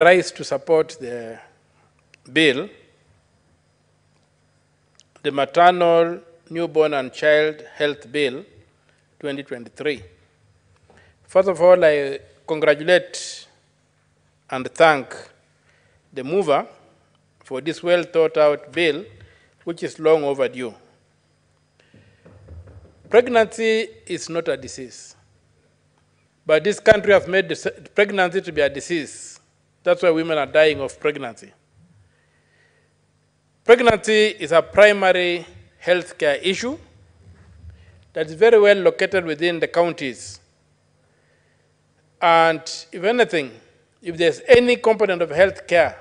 rise to support the bill, the Maternal, Newborn and Child Health Bill 2023. First of all, I congratulate and thank the mover for this well thought out bill, which is long overdue. Pregnancy is not a disease, but this country has made pregnancy to be a disease. That's why women are dying of pregnancy. Pregnancy is a primary healthcare issue that is very well located within the counties. And if anything, if there's any component of healthcare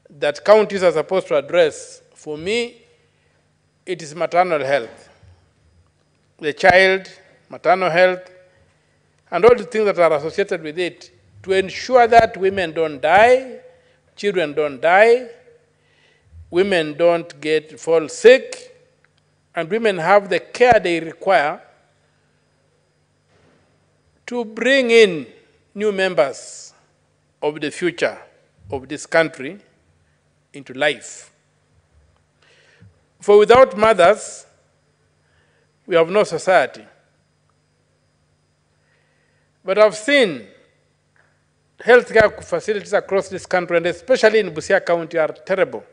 that counties are supposed to address, for me, it is maternal health. The child, maternal health, and all the things that are associated with it to ensure that women don't die, children don't die, women don't fall sick, and women have the care they require to bring in new members of the future of this country into life. For without mothers, we have no society. But I've seen healthcare facilities across this country, and especially in Busia County, are terrible.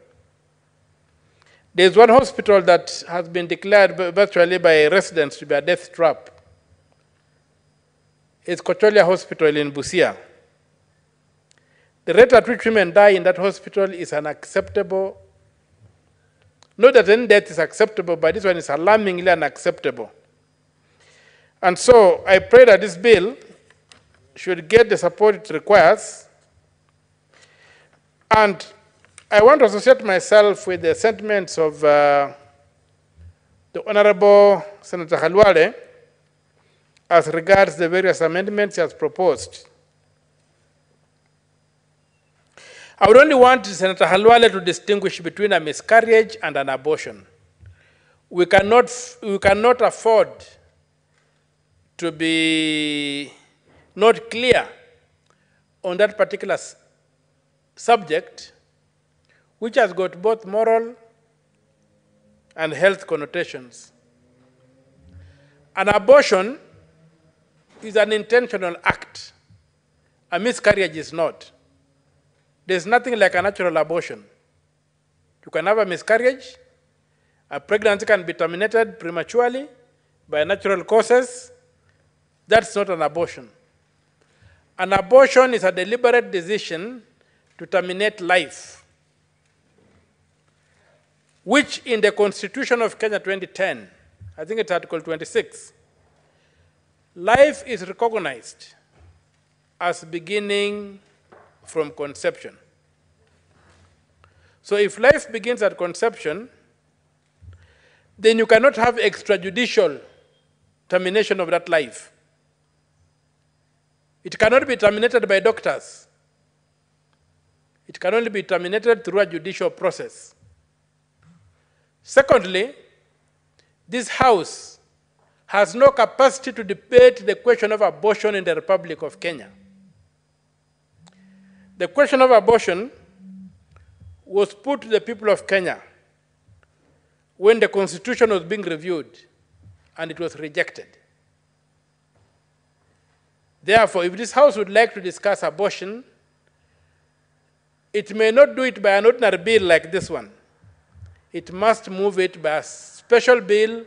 There's one hospital that has been declared virtually by residents to be a death trap. It's Kocholia Hospital in Busia. The rate at which women die in that hospital is unacceptable. Not that any death is acceptable, but this one is alarmingly unacceptable. And so I pray that this bill should get the support it requires. And I want to associate myself with the sentiments of the Honorable Senator Khalwale as regards the various amendments he has proposed. I would only want Senator Khalwale to distinguish between a miscarriage and an abortion. We cannot afford to be not clear on that particular subject, which has got both moral and health connotations. An abortion is an intentional act. A miscarriage is not. There's nothing like a natural abortion. You can have a miscarriage, a pregnancy can be terminated prematurely by natural causes. That's not an abortion. An abortion is a deliberate decision to terminate life, which in the Constitution of Kenya 2010, I think it's Article 26, life is recognized as beginning from conception. So if life begins at conception, then you cannot have extrajudicial termination of that life. It cannot be terminated by doctors. It can only be terminated through a judicial process. Secondly, this House has no capacity to debate the question of abortion in the Republic of Kenya. The question of abortion was put to the people of Kenya when the Constitution was being reviewed, and it was rejected. Therefore, if this House would like to discuss abortion, it may not do it by an ordinary bill like this one. It must move it by a special bill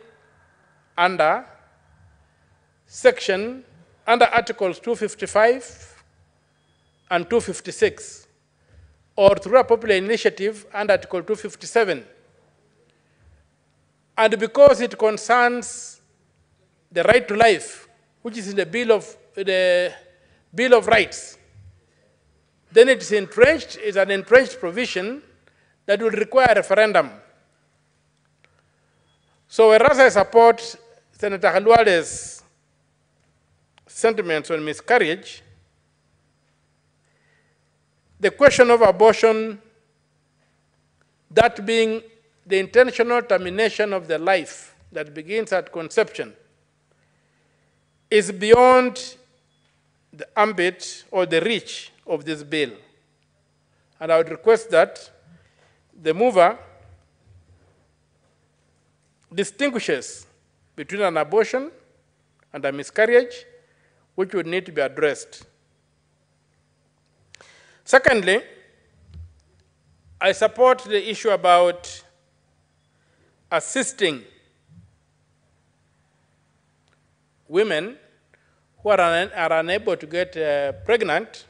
under Articles 255 and 256, or through a popular initiative under Article 257. And because it concerns the right to life, which is in the Bill of Rights, then it's entrenched, is an entrenched provision that will require a referendum. So whereas I support Senator Khalwale's sentiments on miscarriage, the question of abortion, that being the intentional termination of the life that begins at conception, is beyond the ambit or the reach of this bill. And I would request that the mover distinguishes between an abortion and a miscarriage, which would need to be addressed. Secondly, I support the issue about assisting women who are unable to get pregnant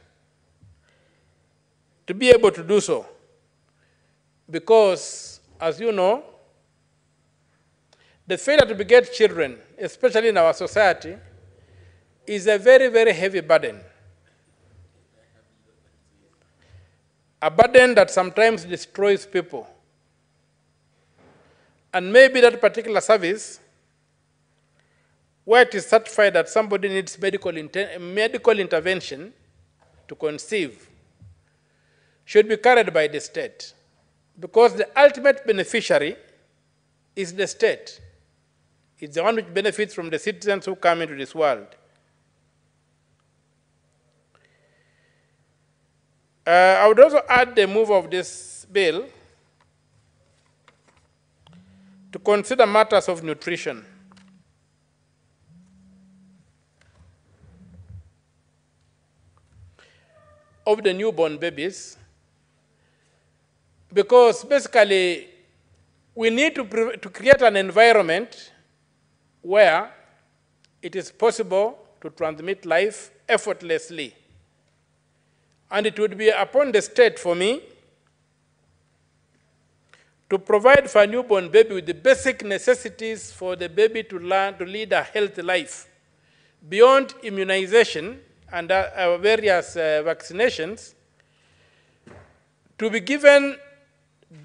to be able to do so. Because, as you know, the failure to beget children, especially in our society, is a very, very heavy burden. A burden that sometimes destroys people. And maybe that particular service, where it is certified that somebody needs medical intervention to conceive, should be carried by the state. Because the ultimate beneficiary is the state. It's the one which benefits from the citizens who come into this world. I would also add the move of this bill to consider matters of nutrition. Of the newborn babies, because basically we need to create an environment where it is possible to transmit life effortlessly. And it would be upon the state for me to provide for a newborn baby with the basic necessities for the baby to learn to lead a healthy life. Beyond immunization and various vaccinations, to be given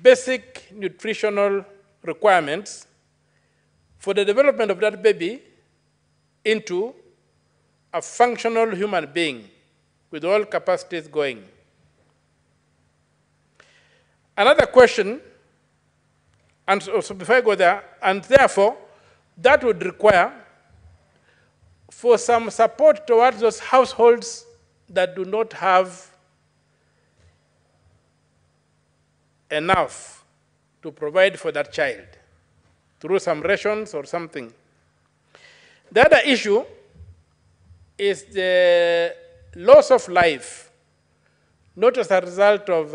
basic nutritional requirements for the development of that baby into a functional human being with all capacities going. Another question, and so before I go there, and therefore, that would require for some support towards those households that do not have enough to provide for that child through some rations or something. The other issue is the loss of life, not as a result of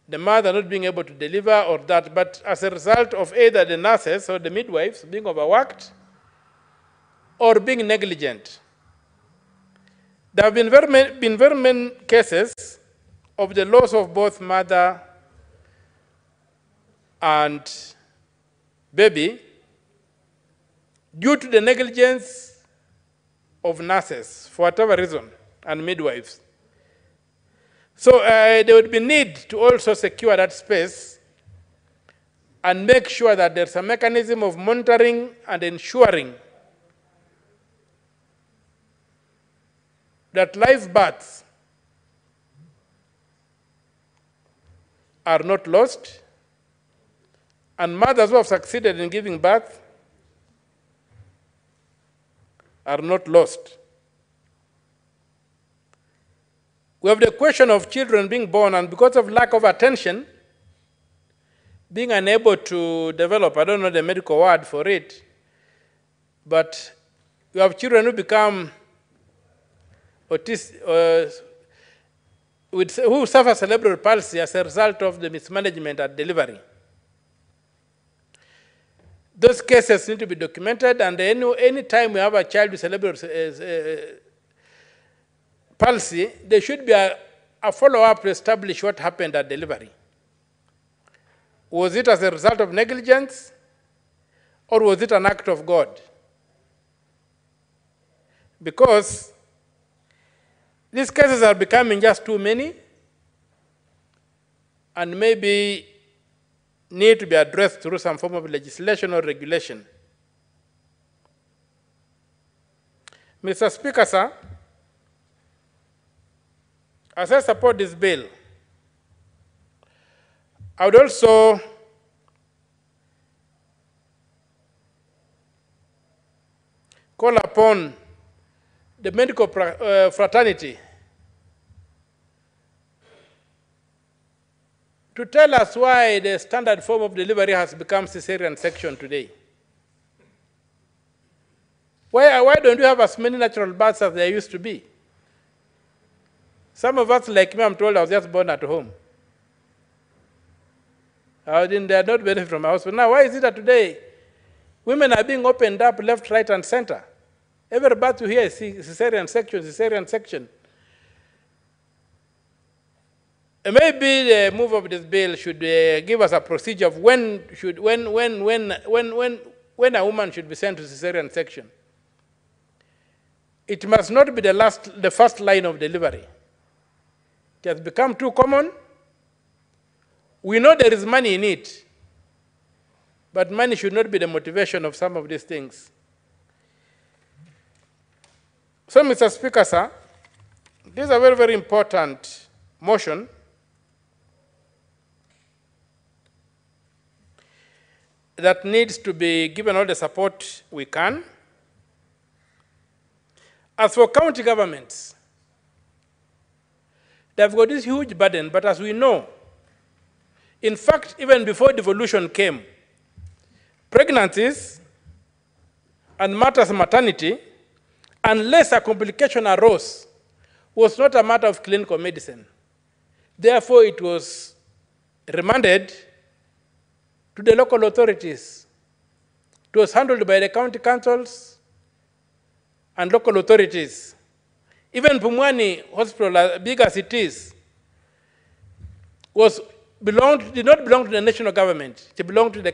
the mother not being able to deliver or that, but as a result of either the nurses or the midwives being overworked or being negligent. There have been very many cases of the loss of both mother and baby due to the negligence of nurses, for whatever reason, and midwives. So there would be need to also secure that space and make sure that there's a mechanism of monitoring and ensuring that live births are not lost, and mothers who have succeeded in giving birth are not lost. We have the question of children being born, and because of lack of attention, being unable to develop, I don't know the medical word for it, but we have children who become autistic, who suffer cerebral palsy as a result of the mismanagement at delivery. Those cases need to be documented, and any time we have a child with cerebral palsy, there should be a follow-up to establish what happened at delivery. Was it as a result of negligence, or was it an act of God? Because these cases are becoming just too many, and maybe need to be addressed through some form of legislation or regulation. Mr. Speaker, sir, as I support this bill, I would also call upon the medical fraternity to tell us why the standard form of delivery has become cesarean section today. Why don't we have as many natural births as there used to be? Some of us, like me, I'm told I was just born at home. I did not benefit from my hospital. Now, why is it that today women are being opened up left, right, and center? Every birth you hear is cesarean section, cesarean section. Maybe the move of this bill should give us a procedure of when a woman should be sent to cesarean section. It must not be the first line of delivery. It has become too common. We know there is money in it, but money should not be the motivation of some of these things. So, Mr. Speaker, sir, this is a very, very important motion. That needs to be given all the support we can. As for county governments, they've got this huge burden, but as we know, in fact, even before devolution came, pregnancies and matters of maternity, unless a complication arose, was not a matter of clinical medicine. Therefore, it was remanded to the local authorities. It was handled by the county councils and local authorities. Even Pumwani Hospital, as big as it is, did not belong to the national government. It belonged to the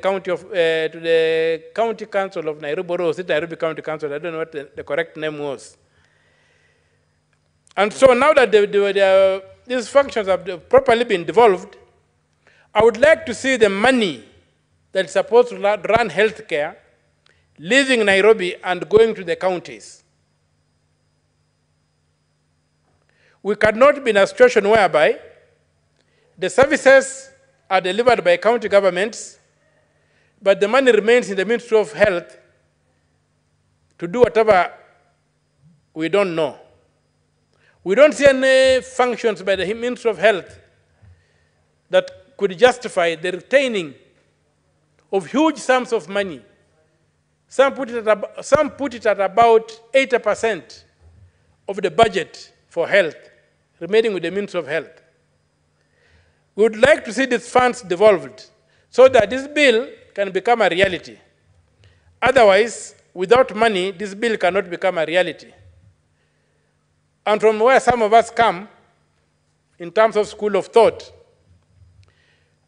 county council of Nairobi, or was it Nairobi County Council? I don't know what the correct name was. And so now that these functions have properly been devolved, I would like to see the money that's supposed to run healthcare leaving Nairobi and going to the counties. We cannot be in a situation whereby the services are delivered by county governments, but the money remains in the Ministry of Health to do whatever we don't know. We don't see any functions by the Ministry of Health that could justify the retaining of huge sums of money. Some put it at about 80% of the budget for health, remaining with the Ministry of Health. We would like to see these funds devolved so that this bill can become a reality. Otherwise, without money, this bill cannot become a reality. And from where some of us come, in terms of school of thought,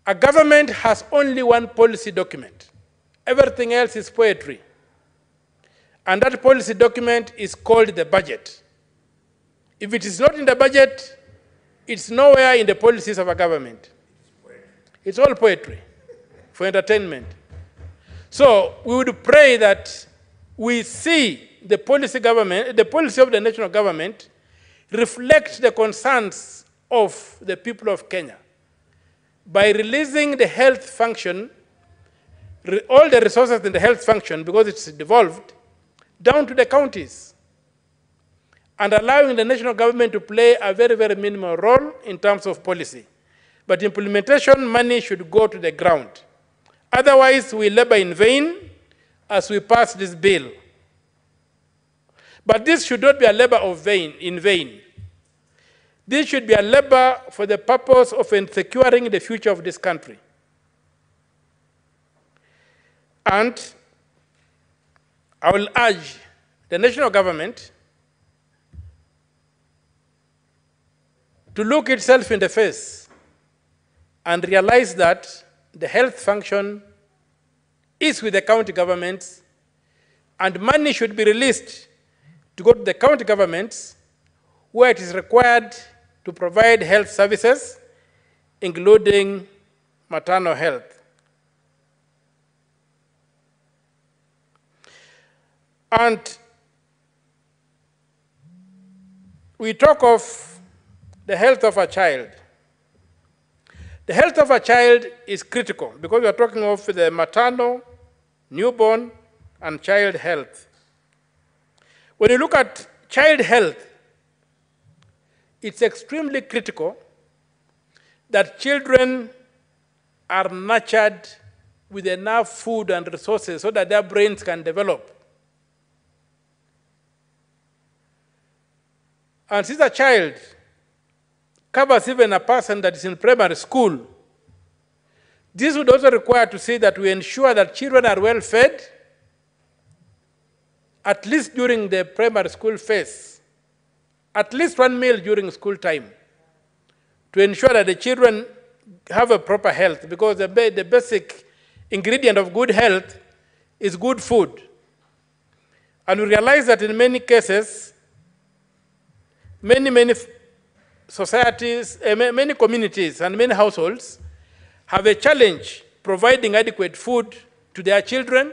a government has only one policy document. Everything else is poetry. And that policy document is called the budget. If it is not in the budget, it's nowhere in the policies of a government. It's all poetry for entertainment. So we would pray that we see the policy of the national government reflect the concerns of the people of Kenya by releasing the health function, all the resources in the health function, because it's devolved, down to the counties, and allowing the national government to play a very, very minimal role in terms of policy. But implementation money should go to the ground. Otherwise, we labor in vain as we pass this bill. But this should not be a labor in vain. This should be a labor for the purpose of securing the future of this country. And I will urge the national government to look itself in the face and realize that the health function is with the county governments, and money should be released to go to the county governments where it is required to provide health services, including maternal health. And we talk of the health of a child. The health of a child is critical because we are talking of the maternal, newborn, and child health. When you look at child health, it's extremely critical that children are nurtured with enough food and resources so that their brains can develop. And since a child covers even a person that is in primary school, this would also require to see that we ensure that children are well fed, at least during the primary school phase, at least one meal during school time, to ensure that the children have a proper health, because the basic ingredient of good health is good food. And we realize that in many cases, many societies, many communities and many households have a challenge providing adequate food to their children,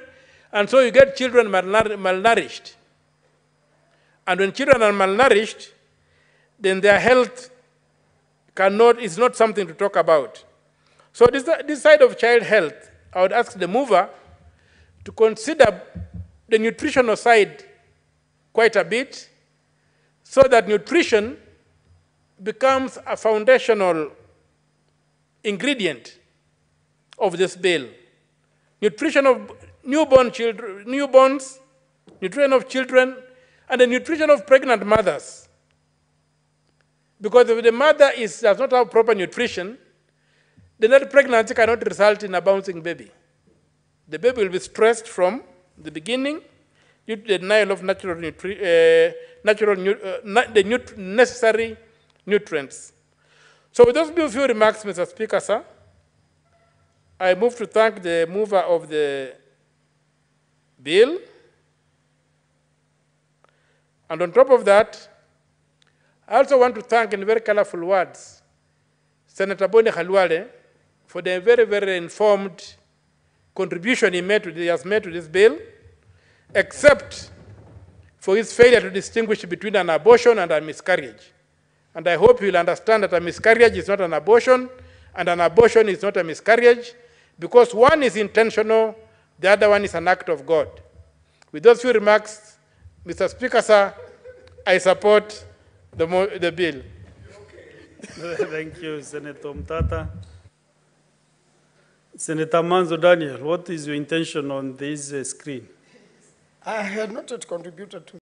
and so you get children malnourished. And when children are malnourished, then their health is not something to talk about. So this side of child health, I would ask the mover to consider the nutritional side quite a bit, so that nutrition becomes a foundational ingredient of this bill. Nutrition of newborns, nutrition of children, and the nutrition of pregnant mothers. Because if the mother does not have proper nutrition, then that pregnancy cannot result in a bouncing baby. The baby will be stressed from the beginning due to the denial of necessary nutrients. So with those few remarks, Mr. Speaker, sir, I move to thank the mover of the bill. And on top of that, I also want to thank, in very colorful words, Senator Okiya for the very, very informed contribution he has made to this bill, except for his failure to distinguish between an abortion and a miscarriage. And I hope you'll understand that a miscarriage is not an abortion, and an abortion is not a miscarriage, because one is intentional, the other one is an act of God. With those few remarks, Mr. Speaker, sir, I support the bill. Thank you, Senator Omtatah. Senator Manzo Daniel, what is your intention on this screen? I had not yet contributed to